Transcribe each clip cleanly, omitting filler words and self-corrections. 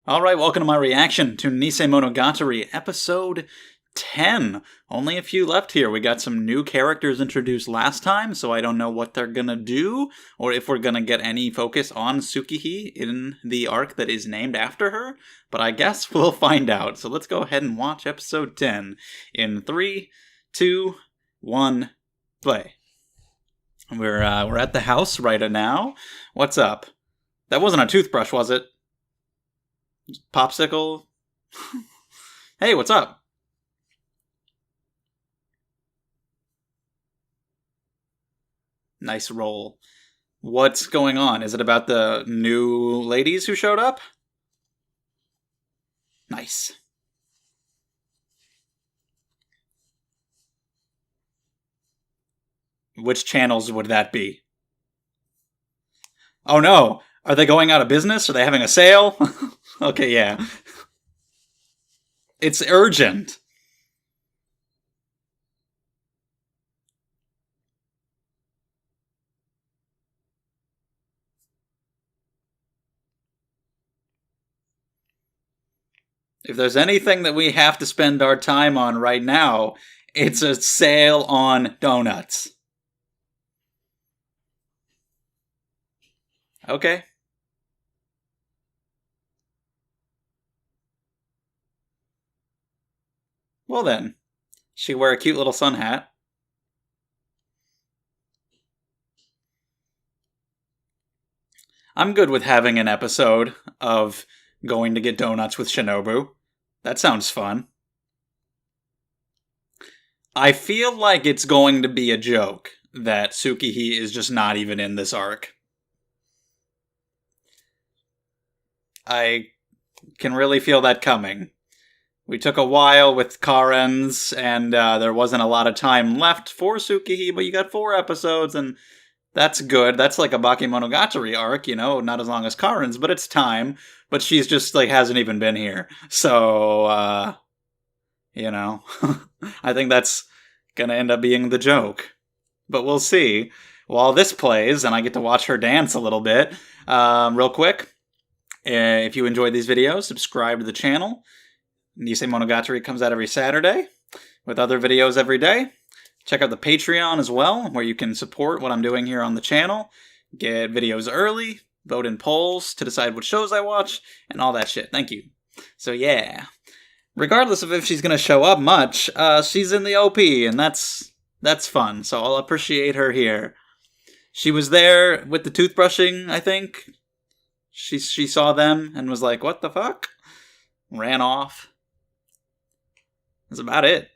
Alright, welcome to my reaction to Nisemonogatari episode 10. Only a few left here. We got some new characters introduced last time, so I don't know what they're gonna do, or if we're gonna get any focus on Tsukihi in the arc that is named after her, but I guess we'll find out. So let's go ahead and watch episode 10 in 3, 2, 1, play. We're at the house right now. What's up? That wasn't a toothbrush, was it? Popsicle? Hey, what's up? Nice roll. What's going on? Is it about the new ladies who showed up? Nice. Which channels would that be? Oh no! Are they going out of business? Are they having a sale? Okay, yeah. It's urgent. If there's anything that we have to spend our time on right now, it's a sale on donuts. Okay. Well then, she wear a cute little sun hat. I'm good with having an episode of going to get donuts with Shinobu. That sounds fun. I feel like it's going to be a joke that Tsukihi is just not even in this arc. I can really feel that coming. We took a while with Karen's, and there wasn't a lot of time left for Tsukihi, but you got 4 episodes, and that's good. That's like a Bakemonogatari arc, you know, not as long as Karen's, but it's time. But she's just, like, hasn't even been here. So, you know, I think that's gonna end up being the joke. But we'll see. While this plays, and I get to watch her dance a little bit, real quick, if you enjoyed these videos, subscribe to the channel. Nisemonogatari comes out every Saturday, with other videos every day. Check out the Patreon as well, where you can support what I'm doing here on the channel, get videos early, vote in polls to decide what shows I watch, and all that shit. Thank you. So yeah, regardless of if she's going to show up much, she's in the OP, and that's fun, so I'll appreciate her here. She was there with the toothbrushing, I think. She saw them and was like, what the fuck? Ran off. That's about it.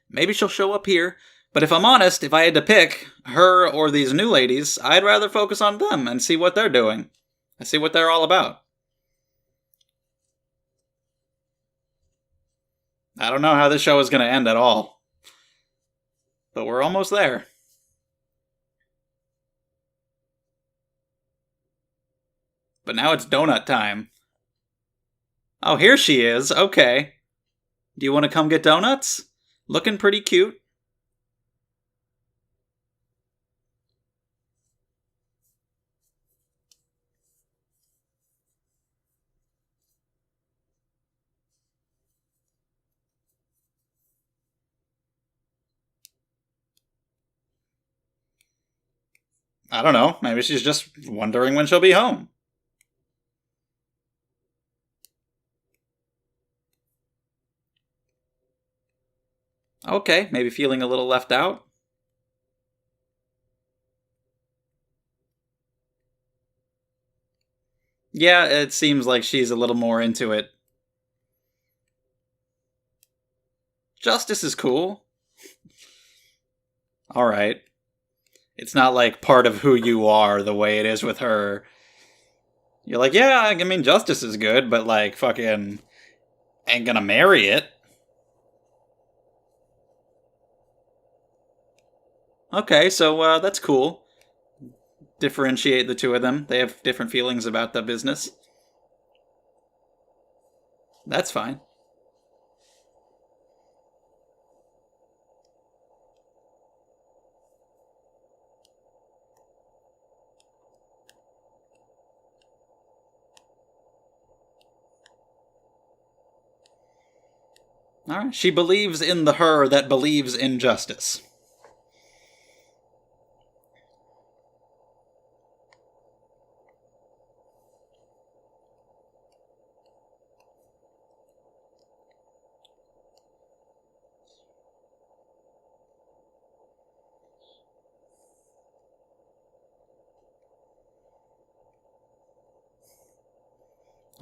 Maybe she'll show up here, but if I'm honest, if I had to pick her or these new ladies, I'd rather focus on them and see what they're doing. I see what they're all about. I don't know how this show is going to end at all, but we're almost there. But now it's donut time. Oh, here she is. Okay. Do you want to come get donuts? Looking pretty cute. I don't know. Maybe she's just wondering when she'll be home. Okay, maybe feeling a little left out. Yeah, it seems like she's a little more into it. Justice is cool. Alright. It's not like part of who you are the way it is with her. You're like, yeah, I mean, justice is good, but like, fucking ain't gonna marry it. Okay, so that's cool. Differentiate the two of them. They have different feelings about the business. That's fine. All right. She believes in the her that believes in justice.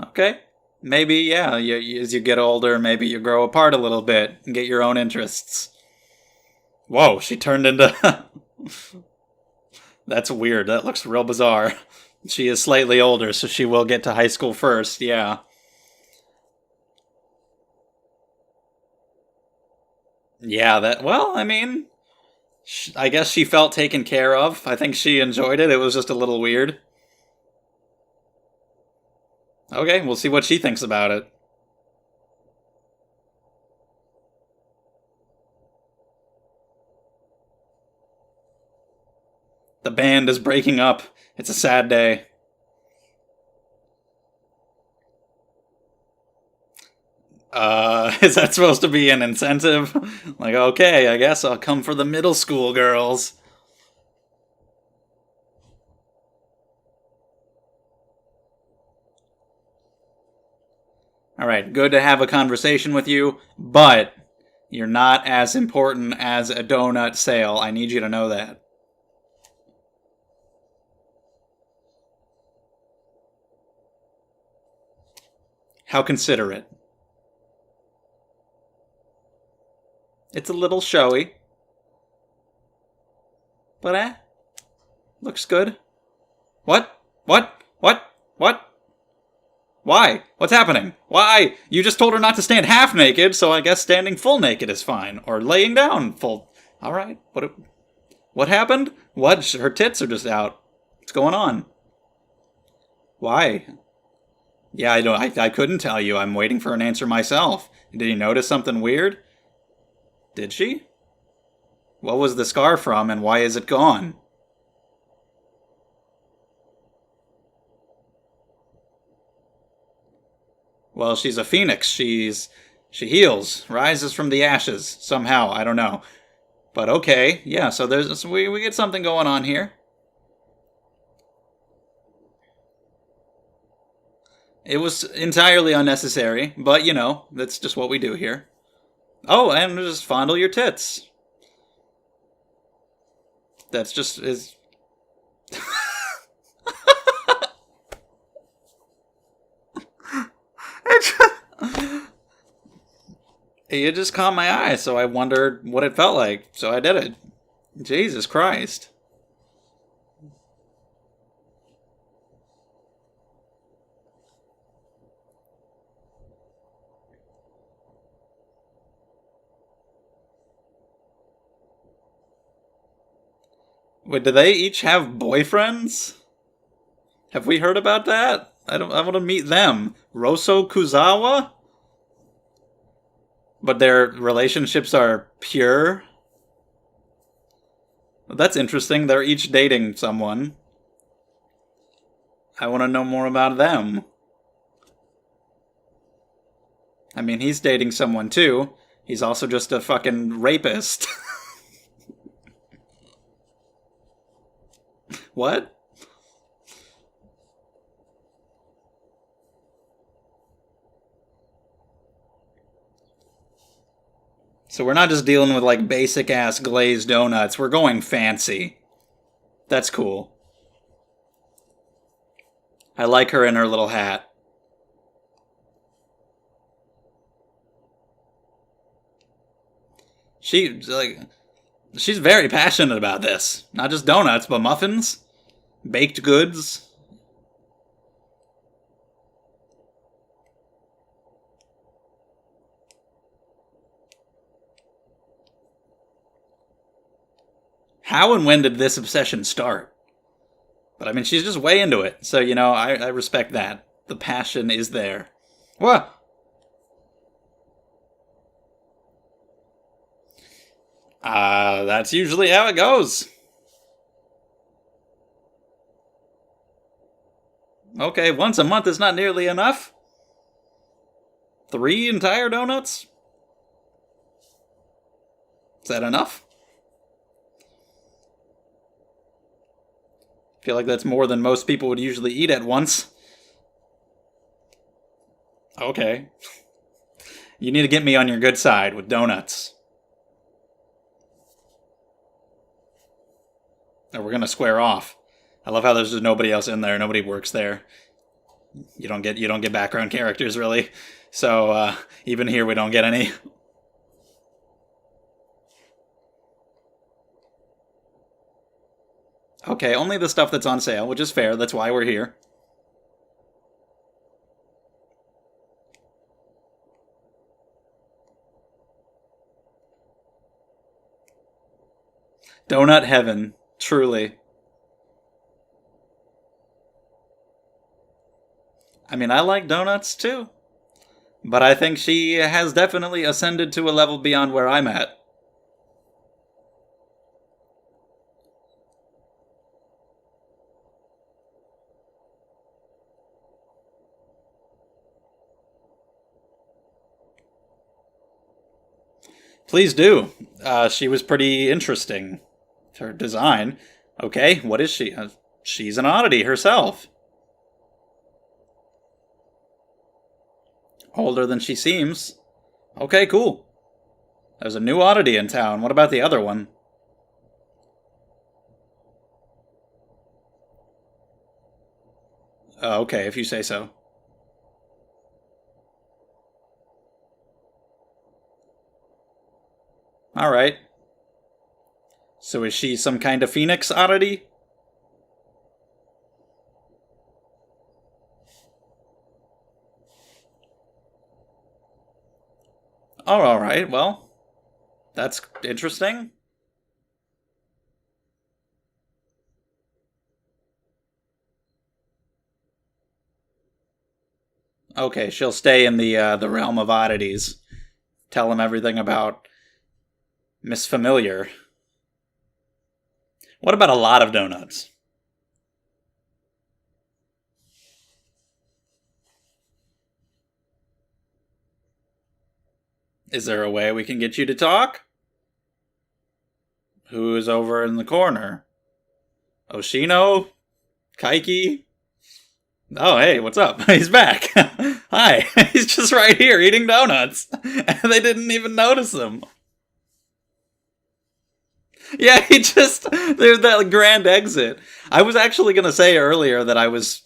Okay. Maybe, yeah, as you get older, maybe you grow apart a little bit and get your own interests. Whoa, she turned into... That's weird. That looks real bizarre. She is slightly older, so she will get to high school first, yeah. Yeah, well, I mean, I guess she felt taken care of. I think she enjoyed it. It was just a little weird. Okay, we'll see what she thinks about it. The band is breaking up. It's a sad day. Is that supposed to be an incentive? Like, okay, I guess I'll come for the middle school girls. Alright, good to have a conversation with you, but you're not as important as a donut sale. I need you to know that. How considerate. It's a little showy. But looks good. What? What? What? What? Why? What's happening? Why? You just told her not to stand half naked, so I guess standing full naked is fine. Or laying down full. Alright. What happened? What? Her tits are just out. What's going on? Why? Yeah, I couldn't tell you. I'm waiting for an answer myself. Did you notice something weird? Did she? What was the scar from and why is it gone? Well, she's a phoenix. She heals, rises from the ashes somehow. I don't know. But okay, yeah, so we get something going on here. It was entirely unnecessary, but you know, that's just what we do here. Oh, and just fondle your tits. That's just is. It just caught my eye, so I wondered what it felt like. So I did it. Jesus Christ. Wait, do they each have boyfriends? Have we heard about that? I want to meet them. Rosso Kuzawa? But their relationships are pure? That's interesting. They're each dating someone. I want to know more about them. I mean, he's dating someone too. He's also just a fucking rapist. What? So we're not just dealing with like basic ass glazed donuts. We're going fancy. That's cool. I like her in her little hat. She's very passionate about this. Not just donuts, but muffins, baked goods. How and when did this obsession start? But I mean, she's just way into it. So, you know, I respect that. The passion is there. What? That's usually how it goes. Okay, once a month is not nearly enough. 3 entire donuts? Is that enough? I feel like that's more than most people would usually eat at once. Okay. You need to get me on your good side with donuts. Or we're gonna square off. I love how there's just nobody else in there. Nobody works there. You don't get background characters really. So even here we don't get any. Okay, only the stuff that's on sale, which is fair. That's why we're here. Donut heaven, truly. I mean, I like donuts too, but I think she has definitely ascended to a level beyond where I'm at. Please do. She was pretty interesting. Her design. Okay, what is she? She's an oddity herself. Older than she seems. Okay, cool. There's a new oddity in town. What about the other one? Okay, if you say so. Alright. So is she some kind of phoenix oddity? Oh, alright, well, that's interesting. Okay, she'll stay in the realm of oddities. Tell him everything about Miss Familiar. What about a lot of donuts? Is there a way we can get you to talk? Who's over in the corner? Oshino? Kaiki? Oh, hey, what's up? He's back. Hi. He's just right here eating donuts. And they didn't even notice him. Yeah, there's that grand exit. I was actually going to say earlier that I was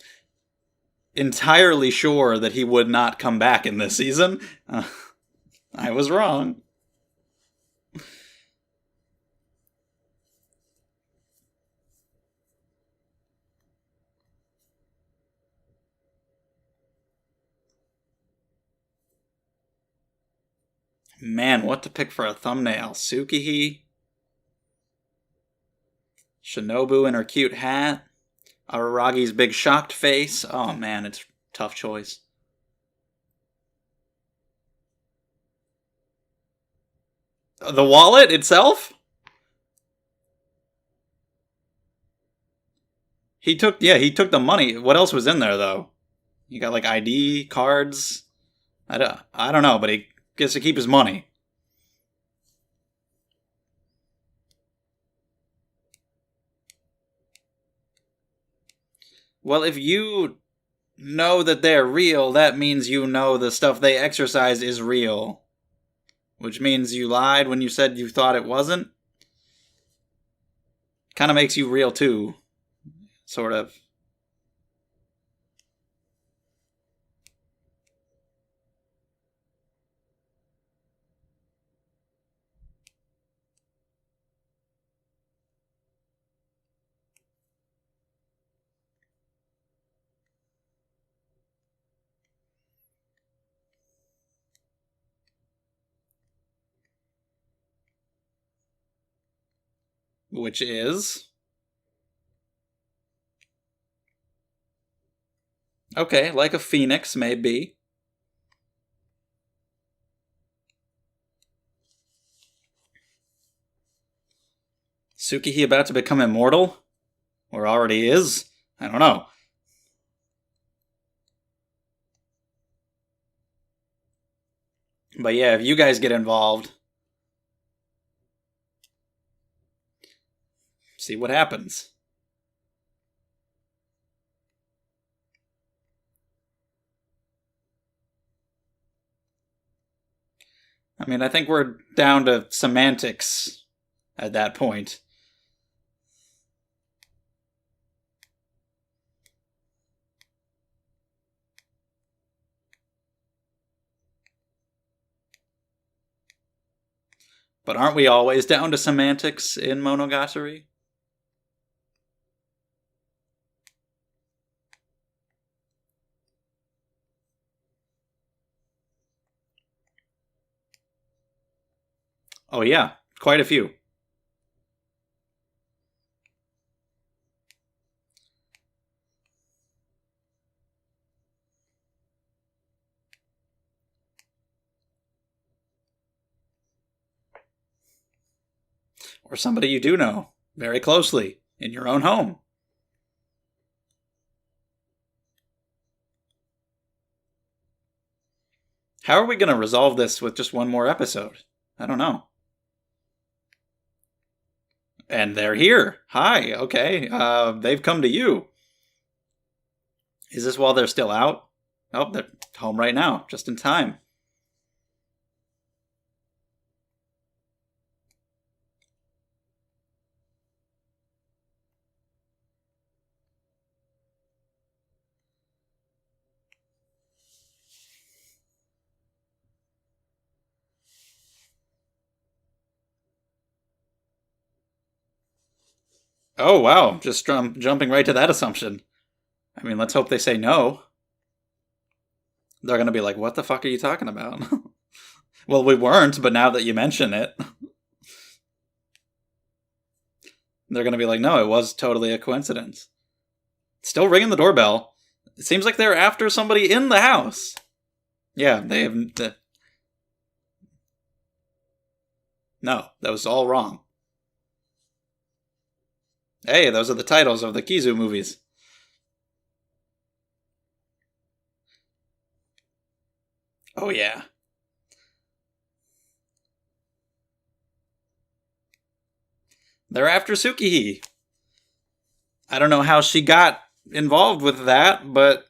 entirely sure that he would not come back in this season. I was wrong. Man, what to pick for a thumbnail? Tsukihi? Shinobu in her cute hat? Araragi's big shocked face? Oh man, it's a tough choice. The wallet itself? He took the money. What else was in there though? You got like ID, cards? I don't know, but he gets to keep his money. Well, if you know that they're real, that means you know the stuff they exercise is real. Which means you lied when you said you thought it wasn't. Kind of makes you real too. Sort of. Which is... Okay, like a phoenix, maybe. Tsukihi about to become immortal? Or already is? I don't know. But yeah, if you guys get involved... See what happens. I mean, I think we're down to semantics at that point. But aren't we always down to semantics in Monogatari? Oh yeah, quite a few. Or somebody you do know very closely in your own home. How are we going to resolve this with just one more episode? I don't know. And they're here. Hi, okay. They've come to you. Is this while they're still out? Oh, they're home right now, just in time. Oh, wow. Just jumping right to that assumption. I mean, let's hope they say no. They're going to be like, what the fuck are you talking about? Well, we weren't, but now that you mention it, they're going to be like, no, it was totally a coincidence. Still ringing the doorbell. It seems like they're after somebody in the house. Yeah, they have... No, that was all wrong. Hey, those are the titles of the Kizu movies. Oh, yeah. They're after Tsukihi. I don't know how she got involved with that, but...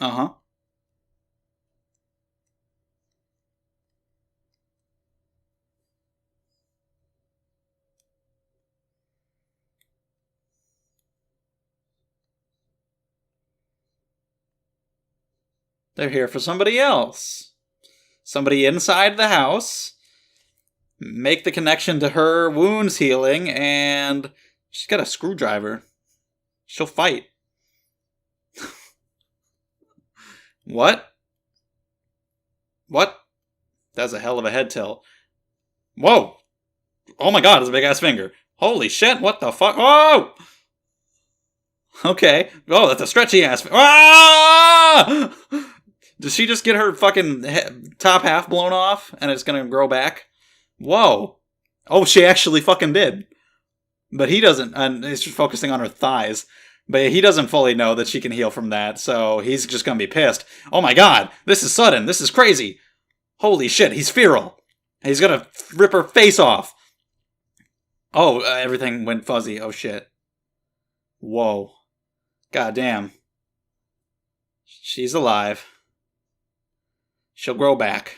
Uh-huh. They're here for somebody else. Somebody inside the house. Make the connection to her wounds healing, and she's got a screwdriver. She'll fight. What? What? That's a hell of a head tilt. Whoa! Oh my god, it's a big ass finger. Holy shit, what the fuck? Oh! Okay. Oh, that's a stretchy ass. Ah! Does she just get her fucking top half blown off and it's gonna grow back? Whoa. Oh, she actually fucking did. But he doesn't, and he's just focusing on her thighs. But he doesn't fully know that she can heal from that, so he's just gonna be pissed. Oh my god, this is sudden, this is crazy. Holy shit, he's feral. He's gonna rip her face off. Oh, everything went fuzzy. Oh shit. Whoa. God damn. She's alive. She'll grow back.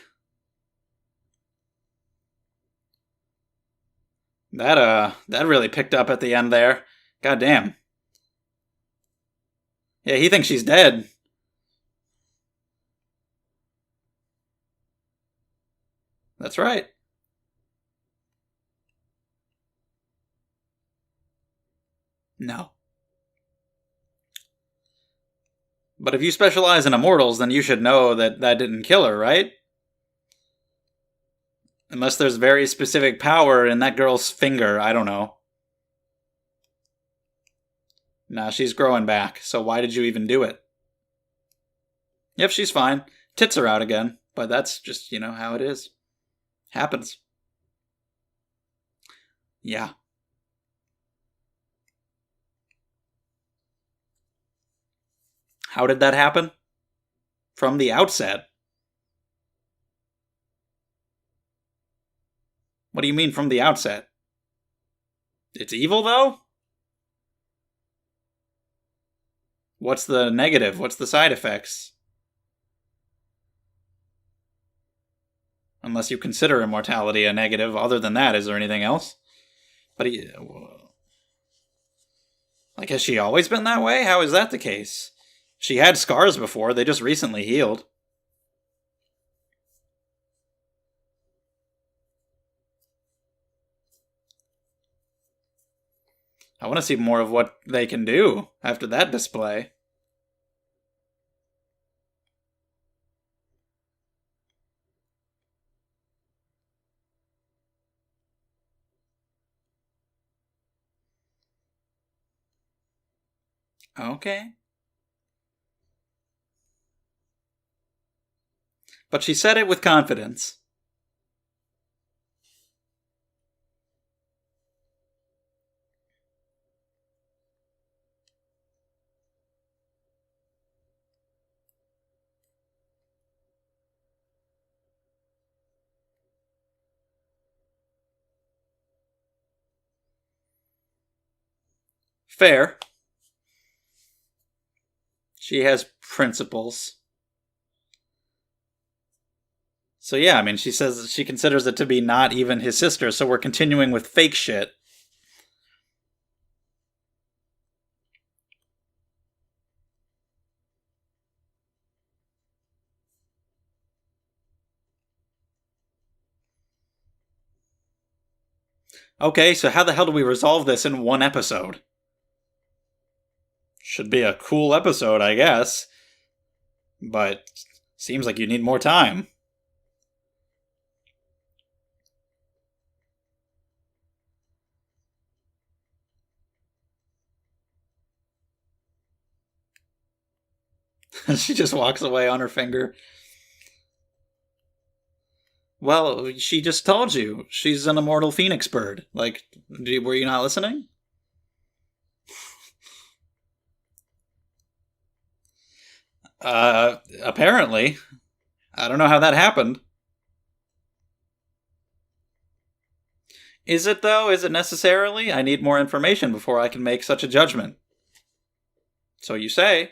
That really picked up at the end there. God damn. Yeah, he thinks she's dead. That's right. No. But if you specialize in immortals, then you should know that that didn't kill her, right? Unless there's very specific power in that girl's finger, I don't know. Nah, she's growing back, so why did you even do it? Yep, she's fine. Tits are out again, but that's just, how it is. Happens. Yeah. How did that happen? From the outset. What do you mean from the outset? It's evil, though? What's the negative? What's the side effects? Unless you consider immortality a negative. Other than that, is there anything else? But like, has she always been that way? How is that the case? She had scars before. They just recently healed. I want to see more of what they can do after that display. Okay. But she said it with confidence. Fair. She has principles. So yeah, I mean, she says she considers it to be not even his sister, so we're continuing with fake shit. Okay, so how the hell do we resolve this in one episode? Should be a cool episode, I guess. But seems like you need more time. She just walks away on her finger. Well, she just told you. She's an immortal phoenix bird. Like, were you not listening? Apparently. I don't know how that happened. Is it, though? Is it necessarily? I need more information before I can make such a judgment. So you say.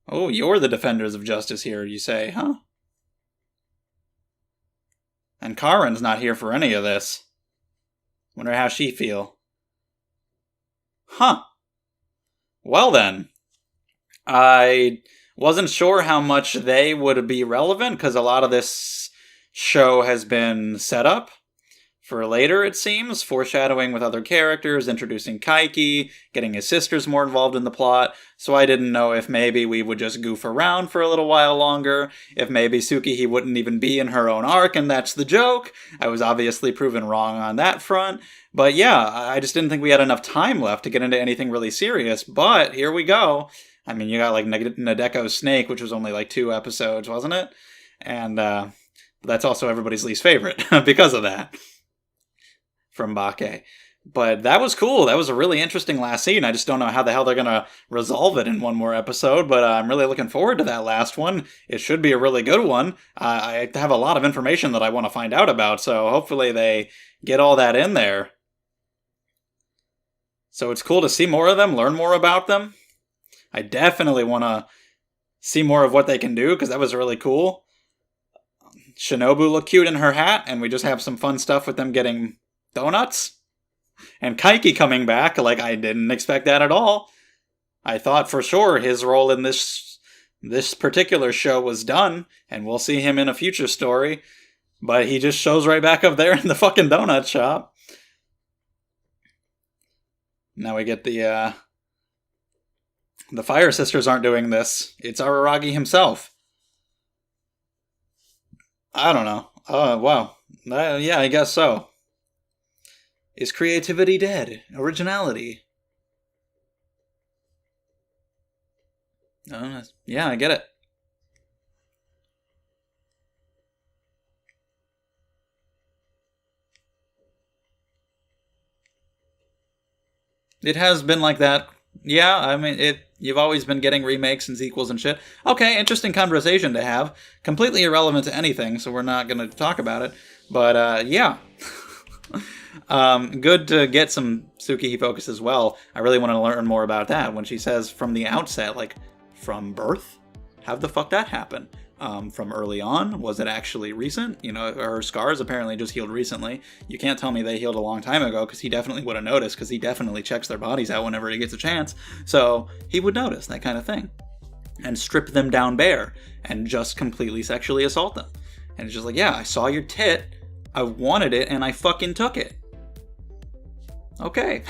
Oh, you're the defenders of justice here, you say, huh? And Karen's not here for any of this. Wonder how she feel. Huh. Well then. I wasn't sure how much they would be relevant, because a lot of this show has been set up for later, it seems, foreshadowing with other characters, introducing Kaiki, getting his sisters more involved in the plot, so I didn't know if maybe we would just goof around for a little while longer, if maybe Tsukihi wouldn't even be in her own arc, and that's the joke. I was obviously proven wrong on that front, but yeah, I just didn't think we had enough time left to get into anything really serious, but here we go. I mean, you got like Nadeko's Snake, which was only like 2 episodes, wasn't it? And that's also everybody's least favorite because of that. From Bake. But that was cool. That was a really interesting last scene. I just don't know how the hell they're going to resolve it in one more episode, but I'm really looking forward to that last one. It should be a really good one. I have a lot of information that I want to find out about, so hopefully they get all that in there. So it's cool to see more of them, learn more about them. I definitely want to see more of what they can do, because that was really cool. Shinobu looked cute in her hat, and we just have some fun stuff with them getting donuts. And Kaiki coming back, like, I didn't expect that at all. I thought for sure his role in this particular show was done, and we'll see him in a future story. But he just shows right back up there in the fucking donut shop. Now we get the Fire Sisters aren't doing this. It's Araragi himself. I don't know. Wow. Yeah, I guess so. Is creativity dead? Originality? Yeah, I get it. It has been like that. Yeah, I mean, You've always been getting remakes and sequels and shit. Okay, interesting conversation to have. Completely irrelevant to anything, so we're not going to talk about it. But, yeah. Good to get some Tsukihi focus as well. I really want to learn more about that when she says from the outset, like, from birth? How'd the fuck that happen? From early on? Was it actually recent? You know, her scars apparently just healed recently. You can't tell me they healed a long time ago, because he definitely would have noticed, because he definitely checks their bodies out whenever he gets a chance. So he would notice that kind of thing. And strip them down bare, and just completely sexually assault them. And it's just like, yeah, I saw your tit, I wanted it, and I fucking took it. Okay.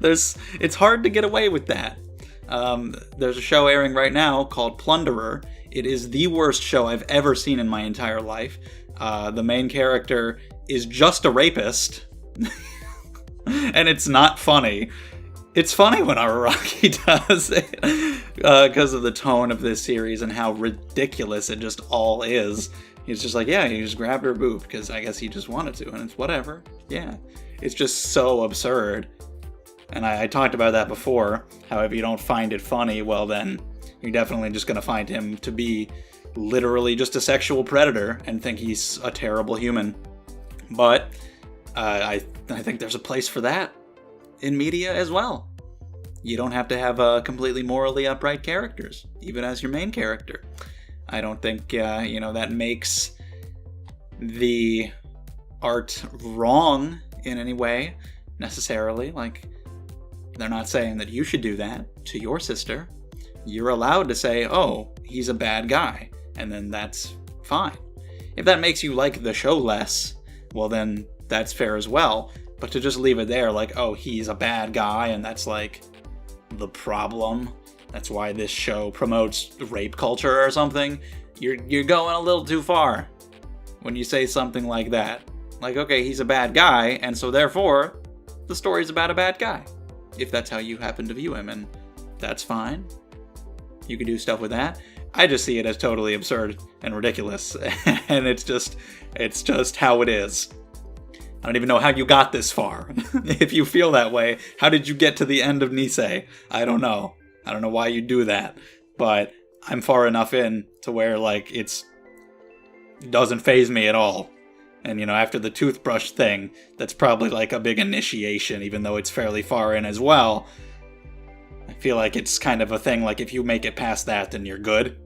It's hard to get away with that. There's a show airing right now called Plunderer. It is the worst show I've ever seen in my entire life. The main character is just a rapist. And it's not funny. It's funny when Araraki does it. Because of the tone of this series and how ridiculous it just all is. He's just like, yeah, he just grabbed her boob because I guess he just wanted to. And it's whatever. Yeah. It's just so absurd. And I talked about that before, how if you don't find it funny, well then, you're definitely just going to find him to be literally just a sexual predator and think he's a terrible human. But I think there's a place for that in media as well. You don't have to have completely morally upright characters, even as your main character. I don't think, that makes the art wrong in any way, necessarily. Like, they're not saying that you should do that to your sister. You're allowed to say, oh, he's a bad guy, and then that's fine. If that makes you like the show less, well then that's fair as well. But to just leave it there like, oh, he's a bad guy, and that's like the problem, that's why this show promotes rape culture or something, you're going a little too far when you say something like that. Like, okay, he's a bad guy, and so therefore, the story's about a bad guy. If that's how you happen to view him, and that's fine. You can do stuff with that. I just see it as totally absurd and ridiculous, and it's just how it is. I don't even know how you got this far. If you feel that way, how did you get to the end of Nisei? I don't know. I don't know why you do that, but I'm far enough in to where, like, it doesn't faze me at all. And, after the toothbrush thing, that's probably like a big initiation, even though it's fairly far in as well. I feel like it's kind of a thing, like, if you make it past that, then you're good.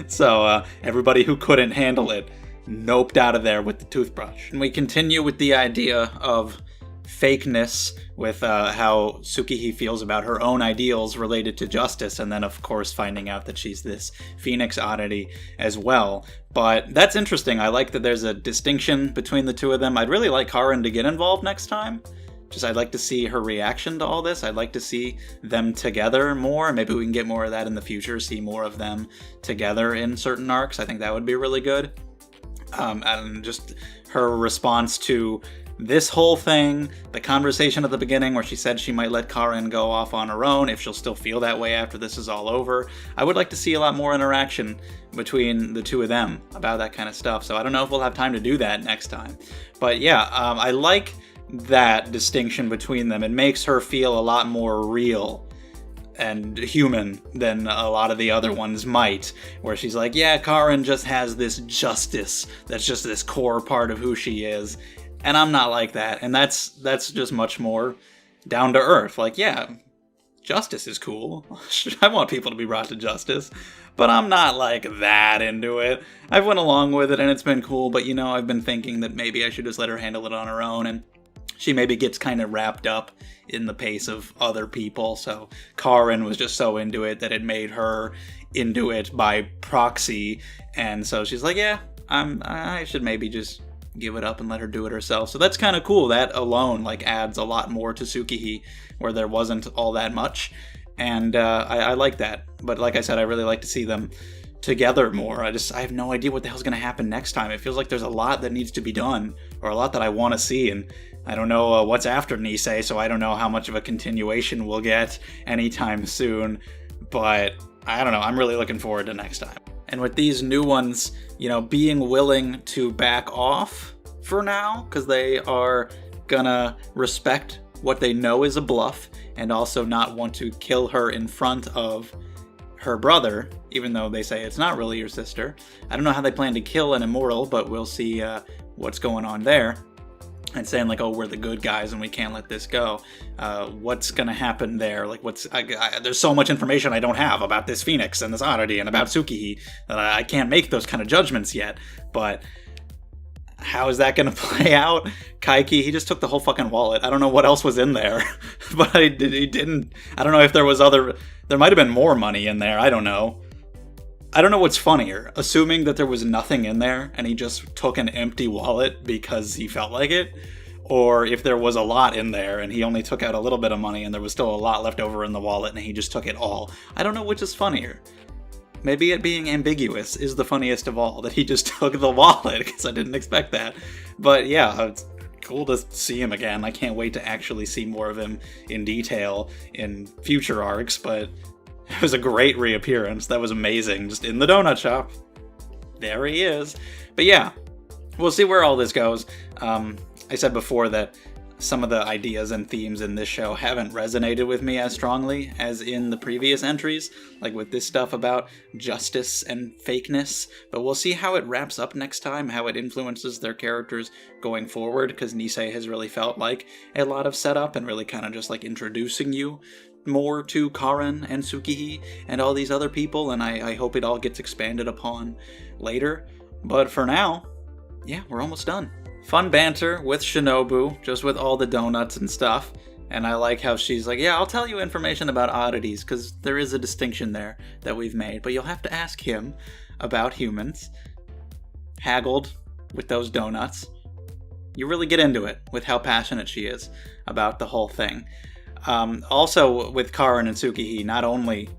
So, everybody who couldn't handle it, noped out of there with the toothbrush. And we continue with the idea of fakeness, with how Tsukihi feels about her own ideals related to justice, and then of course finding out that she's this Phoenix oddity as well. But that's interesting. I like that there's a distinction between the two of them. I'd really like Karin to get involved next time. I'd like to see her reaction to all this. I'd like to see them together more. Maybe we can get more of that in the future, see more of them together in certain arcs. I think that would be really good. And just her response to this whole thing, the conversation at the beginning where she said she might let Karin go off on her own if she'll still feel that way after this is all over. I would like to see a lot more interaction between the two of them about that kind of stuff. So I don't know if we'll have time to do that next time. But yeah, I like that distinction between them. It makes her feel a lot more real and human than a lot of the other ones might, where she's like, yeah, Karin just has this justice that's just this core part of who she is, and I'm not like that. And that's just much more down to earth. Like, yeah, justice is cool. I want people to be brought to justice, but I'm not like that into it. I've went along with it and it's been cool, but I've been thinking that maybe I should just let her handle it on her own, and she maybe gets kind of wrapped up in the pace of other people. So Karin was just so into it that it made her into it by proxy. And so she's like, yeah, I should maybe just give it up and let her do it herself. So that's kind of cool. That alone adds a lot more to Tsukihi, where there wasn't all that much. And I like that. But like I said, I really like to see them together more. I have no idea what the hell's going to happen next time. It feels like there's a lot that needs to be done, or a lot that I want to see, and I don't know what's after Nisei, so I don't know how much of a continuation we'll get anytime soon, but I don't know. I'm really looking forward to next time. And with these new ones, being willing to back off for now, because they are gonna respect what they know is a bluff and also not want to kill her in front of her brother, even though they say it's not really your sister. I don't know how they plan to kill an immortal, but we'll see what's going on there. And saying like, oh, we're the good guys and we can't let this go. What's gonna happen there? Like, there's so much information I don't have about this Phoenix and this oddity and about Tsukihi that I can't make those kind of judgments yet. But how is that gonna play out? Kaiki, he just took the whole fucking wallet. I don't know what else was in there, but he didn't. I don't know if there was there might have been more money in there. I don't know. I don't know what's funnier, assuming that there was nothing in there and he just took an empty wallet because he felt like it, or if there was a lot in there and he only took out a little bit of money and there was still a lot left over in the wallet and he just took it all. I don't know which is funnier. Maybe it being ambiguous is the funniest of all, that he just took the wallet, because I didn't expect that. But yeah, it's cool to see him again. I can't wait to actually see more of him in detail in future arcs, but it was a great reappearance. That was amazing. Just in the donut shop. There he is. But yeah, we'll see where all this goes. I said before that some of the ideas and themes in this show haven't resonated with me as strongly as in the previous entries, like with this stuff about justice and fakeness. But we'll see how it wraps up next time, how it influences their characters going forward, because Nisei has really felt like a lot of setup and really kind of just like introducing you more to Karen and Tsukihi and all these other people, and I hope it all gets expanded upon later. But for now, yeah, we're almost done. Fun banter with Shinobu, just with all the donuts and stuff. And I like how she's like, yeah, I'll tell you information about oddities, because there is a distinction there that we've made, but you'll have to ask him about humans. Haggled with those donuts. You really get into it with how passionate she is about the whole thing. Also with Karen and Tsukihi, not only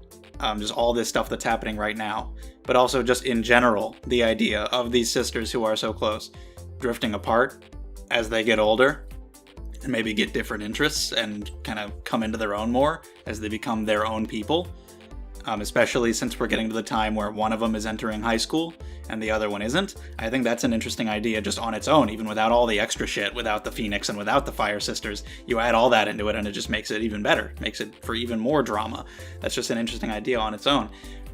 just all this stuff that's happening right now, but also just in general, the idea of these sisters who are so close drifting apart as they get older and maybe get different interests and kind of come into their own more as they become their own people. Especially since we're getting to the time where one of them is entering high school and the other one isn't. I think that's an interesting idea just on its own, even without all the extra shit, without the Phoenix and without the Fire Sisters. You add all that into it and it just makes it even better, makes it for even more drama. That's just an interesting idea on its own.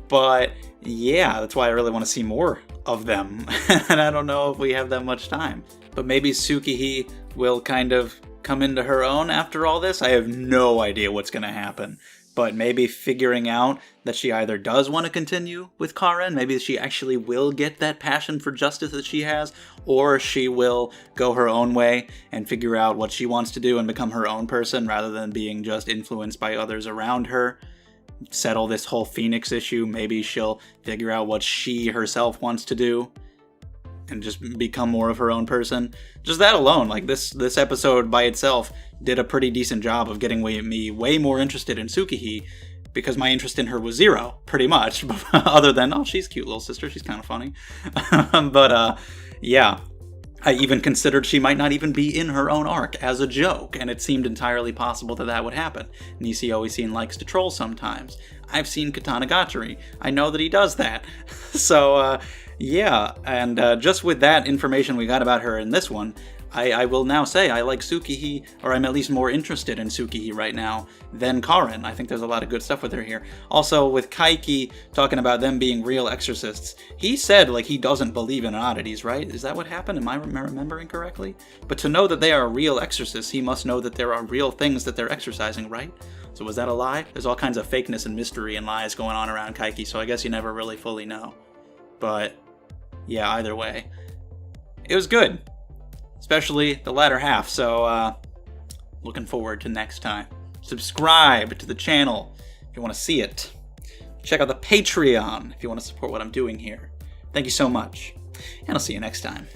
But yeah, that's why I really want to see more of them. And I don't know if we have that much time. But maybe Tsukihi will kind of come into her own after all this. I have no idea what's going to happen. But maybe figuring out that she either does want to continue with Karen, maybe she actually will get that passion for justice that she has, or she will go her own way and figure out what she wants to do and become her own person rather than being just influenced by others around her. Settle this whole Phoenix issue. Maybe she'll figure out what she herself wants to do and just become more of her own person. Just that alone, like this episode by itself did a pretty decent job of getting me way more interested in Tsukihi, because my interest in her was zero, pretty much, other than, oh, she's a cute little sister, she's kind of funny. But yeah, I even considered she might not even be in her own arc as a joke, and it seemed entirely possible that would happen. Nisei always likes to troll sometimes. I've seen Katanagatari. I know that he does that. So, yeah, and just with that information we got about her in this one, I will now say I like Tsukihi, or I'm at least more interested in Tsukihi right now than Karen. I think there's a lot of good stuff with her here. Also, with Kaiki talking about them being real exorcists, he said, like, he doesn't believe in oddities, right? Is that what happened? Am I remembering correctly? But to know that they are real exorcists, he must know that there are real things that they're exorcising, right? So was that a lie? There's all kinds of fakeness and mystery and lies going on around Kaiki, so I guess you never really fully know. But yeah, either way, it was good. Especially the latter half, so looking forward to next time. Subscribe to the channel if you want to see it. Check out the Patreon if you want to support what I'm doing here. Thank you so much, and I'll see you next time.